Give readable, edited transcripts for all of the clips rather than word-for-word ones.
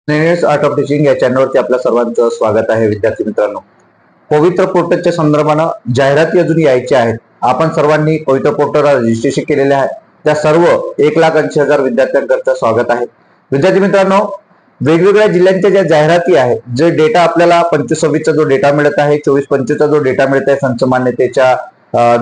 नेहमीच art of teaching या चॅनलवरती आपल्या सर्वांचं स्वागत आहे. विद्यार्थी मित्रांनो, पवित्र पोर्टलच्या संदर्भानं जाहिराती अजून यायच्या आहेत. आपण सर्वांनी पवित्र पोर्टलला रजिस्ट्रेशन केलेले आहे. त्या सर्व 1,80,000 विद्यार्थ्यांकरता स्वागत आहे. विद्यार्थी मित्रांनो, वेगवेगळ्या जिल्ह्यांच्या ज्या जाहिराती आहेत, जे डेटा आपल्याला 25-26 जो डेटा मिळत आहे, 24-25 जो डेटा मिळत आहे संच मान्यतेच्या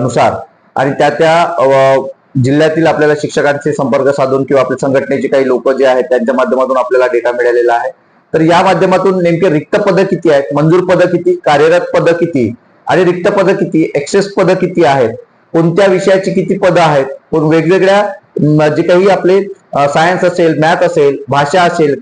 नुसार, आणि त्या जिल्ह्यातील आपल्याला शिक्षकांचे संपर्क साधून किंवा आपल्या संघटनेचे काही लोक जे आहेत त्यांच्या माध्यमातून आपल्याला डेटा मिळालेला आहे. तर या माध्यमातून नेमके रिक्त पदं किती आहेत, मंजूर पदं किती, कार्यरत पदं किती आणि रिक्त पदं किती, एक्सेस पदं किती आहेत, कोणत्या विषयाची किती पदं आहेत, वेगवेगळ्या जे काही आपले सायन्स असेल, मॅथ असेल, भाषा असेल,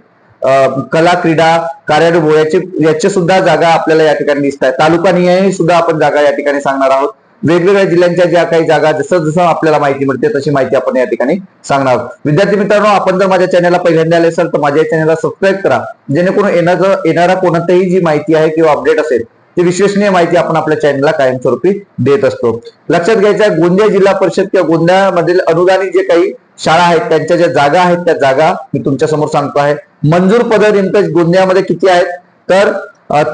कला, क्रीडा, कार्यानुभव याचे सुद्धा जागा आपल्याला या ठिकाणी दिसत आहेत. तालुकानिहाय सुद्धा आपण जागा या ठिकाणी सांगणार आहोत. वेगवेगळ्या जिल्ह्यांच्या ज्या काही जागा जसं जसं आपल्याला माहिती मिळते तशी माहिती आपण या ठिकाणी सांगणार आहोत. विद्यार्थी मित्रांनो, आपण जर माझ्या चॅनलला पहिल्यांदा आले असेल तर माझ्या चॅनलला सबस्क्राईब करा, जेणेकरून येणारा कोणतीही जी माहिती आहे किंवा अपडेट असेल ती विश्वसनीय माहिती आपण आपल्या चॅनलला कायमस्वरूपी देत असतो. लक्षात घ्यायचं, गोंदिया जिल्हा परिषद किंवा गोंदियामधील अनुदानित जे काही शाळा आहेत त्यांच्या ज्या जागा आहेत त्या जागा मी तुमच्या समोर सांगतो आहे. मंजूर पदं नेमकं गोंदियामध्ये किती आहेत तर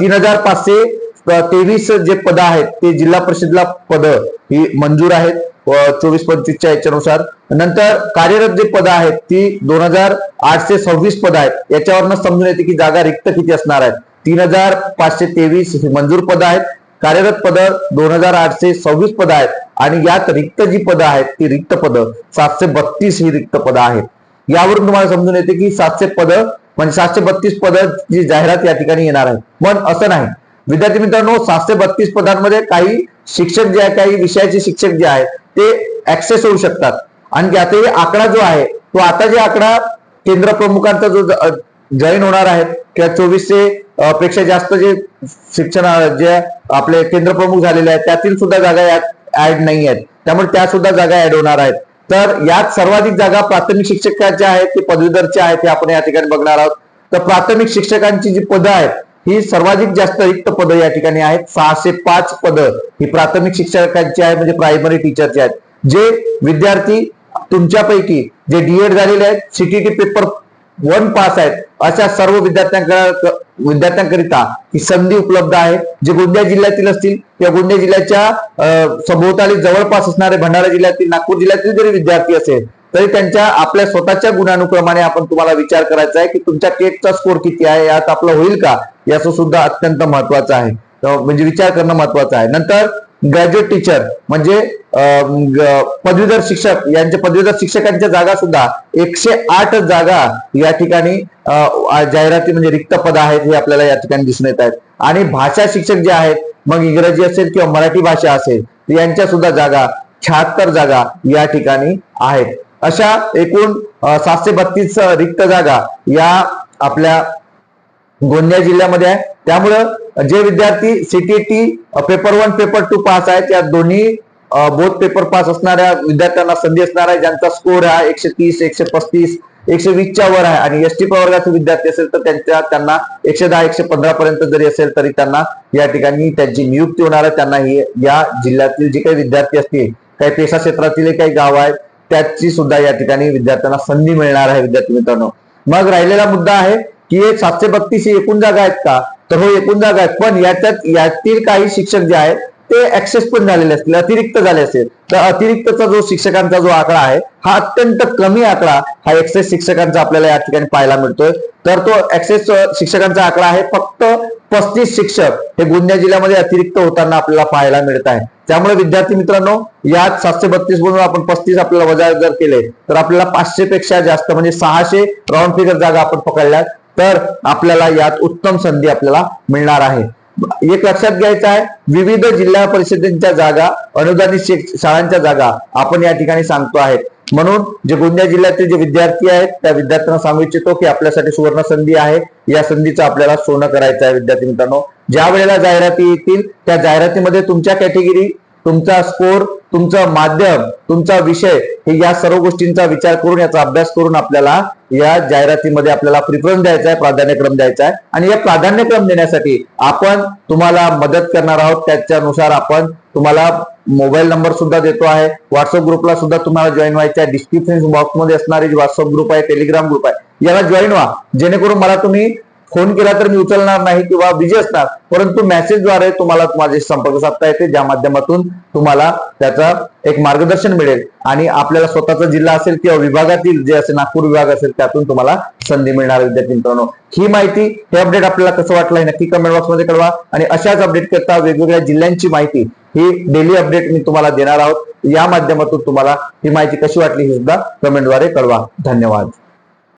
3,523 जे पदं आहेत ते जिल्हा परिषदला पदं ही मंजूर आहेत 24-25 याच्यानुसार. नंतर कार्यरत जे पदं आहेत ती 2,826 पदं आहेत. याच्यावरनं समजून येते की जागा रिक्त किती असणार आहेत. 3,523 ही मंजूर पदं आहेत, कार्यरत पदं 2,826 पदं आहेत, आणि यात रिक्त जी पदं आहेत ती रिक्त पदं 732 ही रिक्त पदं आहेत. यावरून तुम्हाला समजून येते की 700 पदं म्हणजे 732 पदं जी जाहिरात या ठिकाणी येणार आहे. पण असं नाही विद्यार्थी मित्रांनो, 732 पदांमध्ये काही शिक्षक जे आहे, काही विषयाचे शिक्षक जे आहेत ते ऍक्सेस होऊ शकतात. आणि यातही आकडा जो आहे तो आता जे आकडा केंद्र प्रमुखांचा जो जॉईन होणार आहेत किंवा 2400 पेक्षा जास्त जे शिक्षण जे आपले केंद्र प्रमुख झालेले आहेत त्यातील सुद्धा जागा यात ऍड नाही आहेत. त्यामुळे त्या सुद्धा जागा ऍड होणार आहेत. तर यात सर्वाधिक जागा प्राथमिक शिक्षकांच्या आहेत ते पदवीधरच्या आहेत हे आपण या ठिकाणी बघणार आहोत. तर प्राथमिक शिक्षकांची जी पदं आहेत ही सर्वाधिक जास्त रिक्त पदं या ठिकाणी आहेत. 605 पदं ही प्राथमिक शिक्षकांची आहेत, म्हणजे प्रायमरी टीचरची आहेत. जे विद्यार्थी तुमच्यापैकी जे डीएड झालेले आहेत, सीटीटी पेपर 1 पास आहेत, अशा सर्व विद्यार्थ्यांकरिता ही संधी उपलब्ध आहे. जे गोंदिया जिल्ह्यातील असतील किंवा गोंदिया जिल्ह्याच्या सभोवताली जवळपास असणारे भंडारा जिल्ह्यातील, नागपूर जिल्ह्यातील जरी विद्यार्थी असेल तरी त्यांच्या आपल्या स्वतःच्या गुणानुक्रमाने आपण तुम्हाला विचार करायचा आहे की तुमच्या टेटचा स्कोर किती आहे, यात आपलं होईल का, याचं सुद्धा अत्यंत महत्वाचं आहे. म्हणजे विचार करणं महत्वाचं आहे. नंतर ग्रॅज्युएट टीचर म्हणजे पदवीधर शिक्षक, यांच्या पदवीधर शिक्षकांच्या जागा सुद्धा 108 जागा या ठिकाणी जाहिराती म्हणजे रिक्त पद आहेत हे आपल्याला या ठिकाणी दिसून येत आहेत. आणि भाषा शिक्षक जे आहेत, मग इंग्रजी असेल किंवा मराठी भाषा असेल, यांच्या सुद्धा जागा 76 जागा या ठिकाणी आहेत. अशा एकूण 732 रिक्त जागा या आपल्या गोंदिया जिल्ह्यामध्ये आहे. त्यामुळं जे विद्यार्थी सीटीटी पेपर 1 पेपर 2 पास आहेत, या दोन्ही बोथ पेपर पास असणाऱ्या विद्यार्थ्यांना संधी असणार आहे, ज्यांचा स्कोर हा 130, 135, 120च्या वर आहे. आणि एसटी प्रवर्गाचे विद्यार्थी असेल तर त्यांना 110, 115 पर्यंत जरी असेल तरी त्यांना या ठिकाणी त्यांची नियुक्ती होणार आहे. त्यांना या जिल्ह्यातील जे काही विद्यार्थी असतील, काही पेशा क्षेत्रातील काही गाव आहेत त्याची सुद्धा या ठिकाणी विद्यार्थ्यांना संधी मिळणार आहे. विद्यार्थी मित्रांनो, मग राहिलेला मुद्दा आहे की 732 ही एकूण जागा आहेत का, तर हो एकूण जागा आहेत. पण यातील काही शिक्षक जे आहेत ते ऍक्सेस पण झालेले असतील, अतिरिक्त झाले असेल तर अतिरिक्तचा जो शिक्षकांचा जो आकडा आहे हा अत्यंत कमी आकडा हा एक्सेस शिक्षकांचा आपल्याला या ठिकाणी पाहायला मिळतोय. तर तो एक्सेस शिक्षकांचा आकडा आहे फक्त 35 शिक्षक हे गोंदिया जिल्ह्यामध्ये अतिरिक्त होताना आपल्याला पाहायला मिळत आहे. त्यामुळे विद्यार्थी मित्रांनो, यात 732 म्हणून आपण 35 आपल्याला वजा जर केले तर आपल्याला 500 पेक्षा जास्त म्हणजे 600 राऊंड फिगर जागा आपण पकडल्यात तर आपल्याला यात उत्तम संधी आपल्याला मिळणार आहे. एक लक्षात घ्यायचं आहे, विविध जिल्हा परिषदेच्या जागा, अनुदानित शाळांच्या जागा आपण या ठिकाणी सांगतो आहेत. म्हणून जे गोंदिया जिल्ह्यातील जे विद्यार्थी आहेत त्या विद्यार्थ्यांना सांगू इच्छितो की आपल्यासाठी सुवर्ण संधी आहे. या संधीचं आपल्याला सोनं करायचं आहे. विद्यार्थी मित्रांनो, ज्या वेळेला जाहिराती येतील त्या जाहिरातीमध्ये तुमच्या कॅटेगरी, तुमचा स्कोर, तुमचं माध्यम, तुमचा विषय हे या सर्व गोष्टींचा विचार करून याचा अभ्यास करून आपल्याला या जाहिरातीमध्ये आपल्याला प्रिफरन्स द्यायचा आहे, प्राधान्यक्रम द्यायचा आहे. आणि या प्राधान्यक्रम देण्यासाठी आपण तुम्हाला मदत करणार आहोत. त्याच्यानुसार आपण तुम्हाला मोबाईल नंबर सुद्धा देतो आहे. व्हॉट्सअप ग्रुपला सुद्धा तुम्हाला जॉईन व्हायचं आहे. डिस्क्रिप्शन बॉक्समध्ये असणारे जे व्हॉट्सअप ग्रुप आहे, टेलिग्राम ग्रुप आहे, याला जॉईन व्हा, जेणेकरून मला तुम्ही फोन केला तर मी उचलणार नाही किंवा बिझी असणार, परंतु मेसेजद्वारे तुम्हाला माझे संपर्क साधता येते, ज्या माध्यमातून तुम्हाला त्याचा एक मार्गदर्शन मिळेल आणि आपल्याला स्वतःचा जिल्हा असेल किंवा विभागातील जे असेल नागपूर विभाग असेल त्यातून तुम्हाला संधी मिळणार. विद्यार्थी मित्रांनो, ही माहिती हे अपडेट आपल्याला कसं वाटलं हे नक्की कमेंट बॉक्समध्ये कळवा आणि अशाच अपडेट करता वेगवेगळ्या जिल्ह्यांची माहिती ही डेली अपडेट मी तुम्हाला देणार आहोत. या माध्यमातून तुम्हाला ही माहिती कशी वाटली हे सुद्धा कमेंटद्वारे कळवा. धन्यवाद.